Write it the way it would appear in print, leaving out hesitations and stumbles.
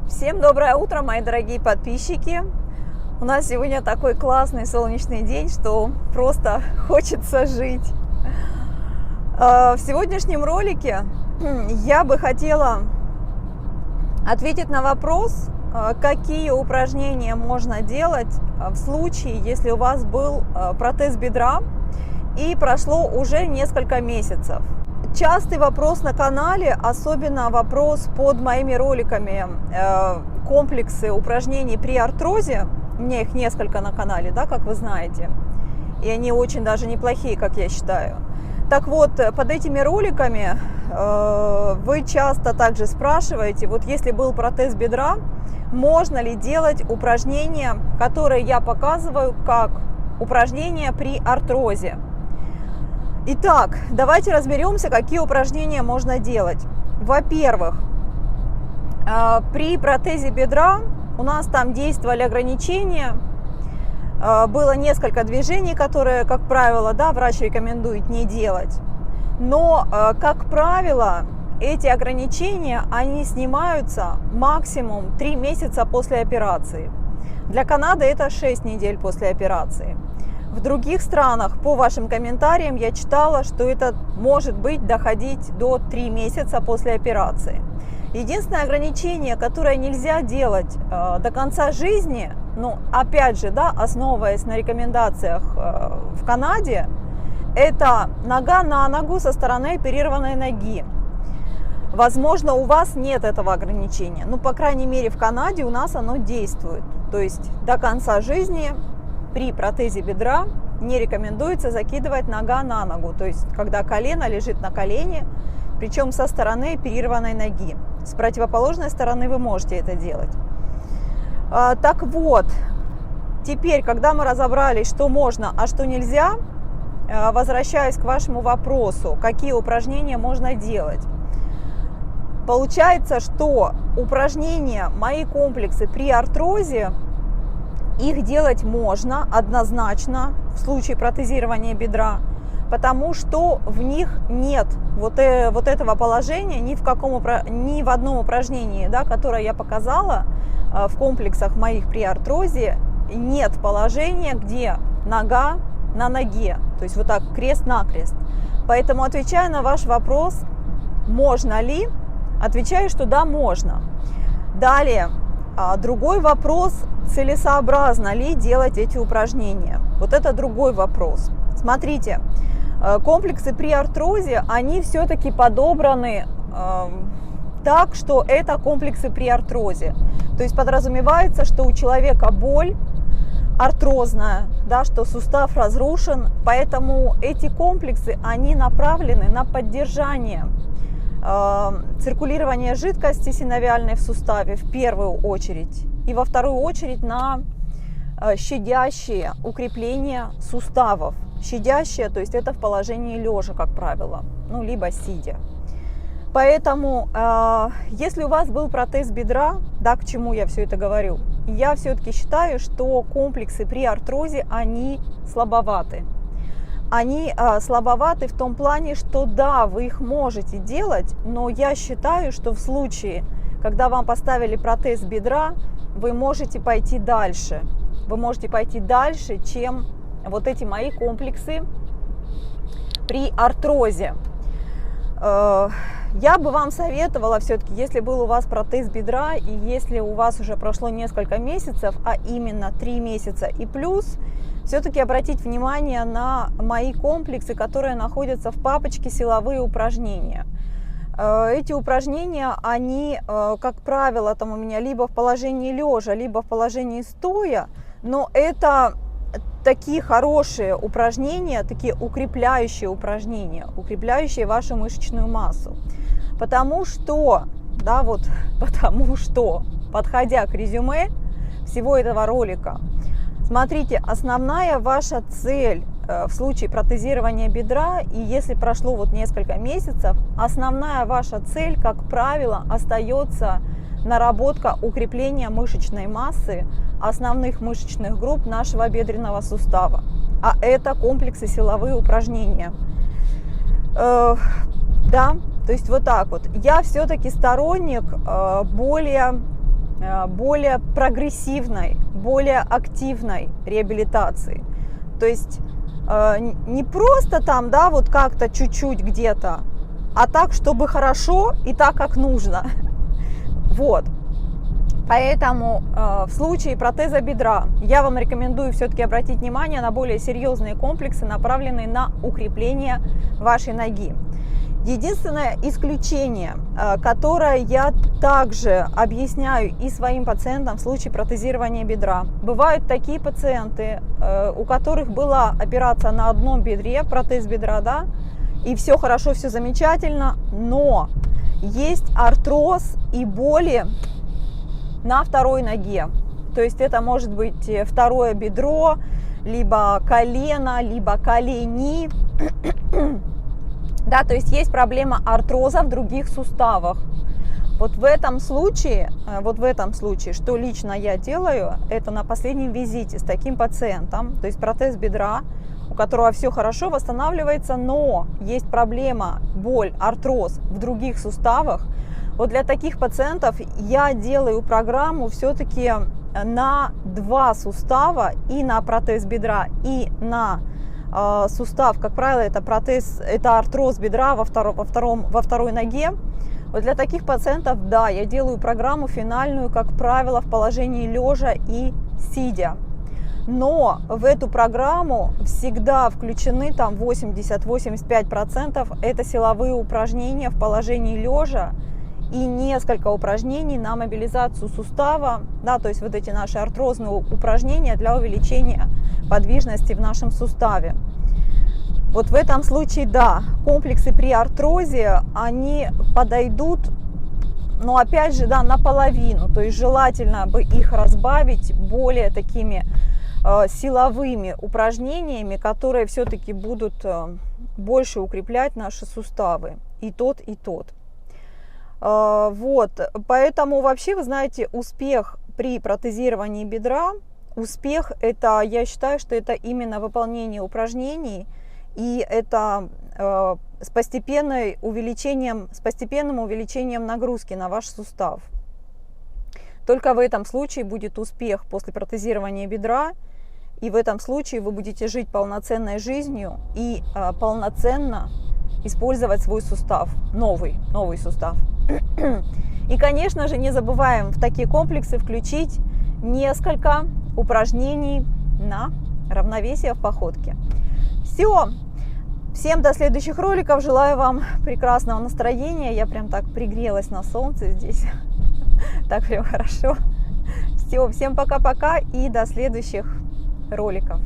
Всем доброе утро, мои дорогие подписчики! У нас сегодня такой классный солнечный день, что просто хочется жить. В сегодняшнем ролике я бы хотела ответить на вопрос, какие упражнения можно делать в случае, если у вас был протез бедра и прошло уже несколько месяцев. Частый вопрос на канале, особенно вопрос под моими роликами, комплексы упражнений при артрозе. У меня их несколько на канале, да, как вы знаете. И они очень даже неплохие, как я считаю. Так вот, под этими роликами вы часто также спрашиваете, вот если был протез бедра, можно ли делать упражнения, которые я показываю как упражнения при артрозе. Итак, давайте разберемся, какие упражнения можно делать. Во-первых, при протезе бедра у нас там действовали ограничения, было несколько движений, которые, как правило, да, врач рекомендует не делать. Но, как правило, эти ограничения, они снимаются максимум 3 месяца после операции. Для Канады это 6 недель после операции. В других странах, по вашим комментариям, я читала, что это может быть доходить до 3 месяца после операции. Единственное ограничение, которое нельзя делать до конца жизни, ну, опять же, да, основываясь на рекомендациях в Канаде, это нога на ногу со стороны оперированной ноги. Возможно, у вас нет этого ограничения, ну, по крайней мере, в Канаде у нас оно действует. То есть до конца жизни при протезе бедра не рекомендуется закидывать нога на ногу, то есть когда колено лежит на колене, причем со стороны оперированной ноги. С противоположной стороны вы можете это делать. Так вот, теперь, когда мы разобрались, что можно, а что нельзя, возвращаясь к вашему вопросу, какие упражнения можно делать. Получается, что упражнения, мои комплексы при артрозе, их делать можно однозначно в случае протезирования бедра, потому что в них нет вот этого положения ни в одном упражнении, да, которое я показала в комплексах моих при артрозе, нет положения, где нога на ноге, то есть вот так крест-накрест. Поэтому, отвечая на ваш вопрос, можно ли, отвечаю, что да, можно. Далее, другой вопрос, целесообразно ли делать эти упражнения. Вот это другой вопрос. Смотрите, комплексы при артрозе, они все-таки подобраны так, что это комплексы при артрозе. То есть подразумевается, что у человека боль артрозная, да, что сустав разрушен, поэтому эти комплексы, они направлены на поддержание циркулирования жидкости синовиальной в суставе в первую очередь, и во вторую очередь на щадящее укрепление суставов. Щадящее, то есть это в положении лежа, как правило, ну, либо сидя. Поэтому, если у вас был протез бедра, да, к чему я все это говорю, я все-таки считаю, что комплексы при артрозе, они слабоваты. Они слабоваты в том плане, что да, вы их можете делать, но я считаю, что в случае, когда вам поставили протез бедра, вы можете пойти дальше. Вы можете пойти дальше, чем вот эти мои комплексы при артрозе. Я бы вам советовала все-таки, если был у вас протез бедра, и если у вас уже прошло несколько месяцев, а именно 3 месяца и плюс, все-таки обратить внимание на мои комплексы, которые находятся в папочке «Силовые упражнения». Эти упражнения, они, как правило, там у меня либо в положении лежа, либо в положении стоя, но это такие хорошие упражнения, такие укрепляющие упражнения, укрепляющие вашу мышечную массу. Потому что, да, вот, потому что, подходя к резюме всего этого ролика, смотрите, основная ваша цель в случае протезирования бедра, и если прошло вот несколько месяцев, основная ваша цель, как правило, остается наработка укрепления мышечной массы основных мышечных групп нашего бедренного сустава. А это комплексы силовые упражнения. Да, то есть вот так вот. Я все-таки сторонник более более прогрессивной, более активной реабилитации. То есть не просто там, да, вот как-то чуть-чуть где-то, а так, чтобы хорошо и так, как нужно. Вот. Поэтому в случае протеза бедра я вам рекомендую все-таки обратить внимание на более серьезные комплексы, направленные на укрепление вашей ноги. Единственное исключение, которое я также объясняю и своим пациентам в случае протезирования бедра. Бывают такие пациенты, у которых была операция на одном бедре, протез бедра, да, и все хорошо, все замечательно, но есть артроз и боли на второй ноге. То есть это может быть второе бедро, либо колено, либо колени. Да, то есть есть проблема артроза в других суставах. Вот в этом случае, что лично я делаю, это на последнем визите с таким пациентом, то есть протез бедра, у которого все хорошо восстанавливается, но есть проблема, боль, артроз в других суставах. Вот для таких пациентов я делаю программу все-таки на 2 сустава, и на протез бедра, и на сустав. Как правило, это артроз бедра во второй ноге. Вот для таких пациентов, да, я делаю программу финальную, как правило, в положении лежа и сидя. Но в эту программу всегда включены там 80-85% это силовые упражнения в положении лежа и несколько упражнений на мобилизацию сустава, да, то есть вот эти наши артрозные упражнения для увеличения подвижности в нашем суставе. Вот в этом случае, да, комплексы при артрозе, они подойдут, но опять же, да, наполовину, то есть желательно бы их разбавить более такими силовыми упражнениями, которые все-таки будут больше укреплять наши суставы, и тот, и тот. Вот, поэтому вообще, вы знаете, успех при протезировании бедра, успех это, я считаю, что это именно выполнение упражнений, и это с постепенным увеличением нагрузки на ваш сустав. Только в этом случае будет успех после протезирования бедра, и в этом случае вы будете жить полноценной жизнью и полноценно использовать свой сустав, новый сустав. И, конечно же, не забываем в такие комплексы включить несколько упражнений на равновесие в походке. Все. Всем до следующих роликов. Желаю вам прекрасного настроения. Я прям так пригрелась на солнце здесь. Так прям хорошо. Все. Всем пока-пока и до следующих роликов.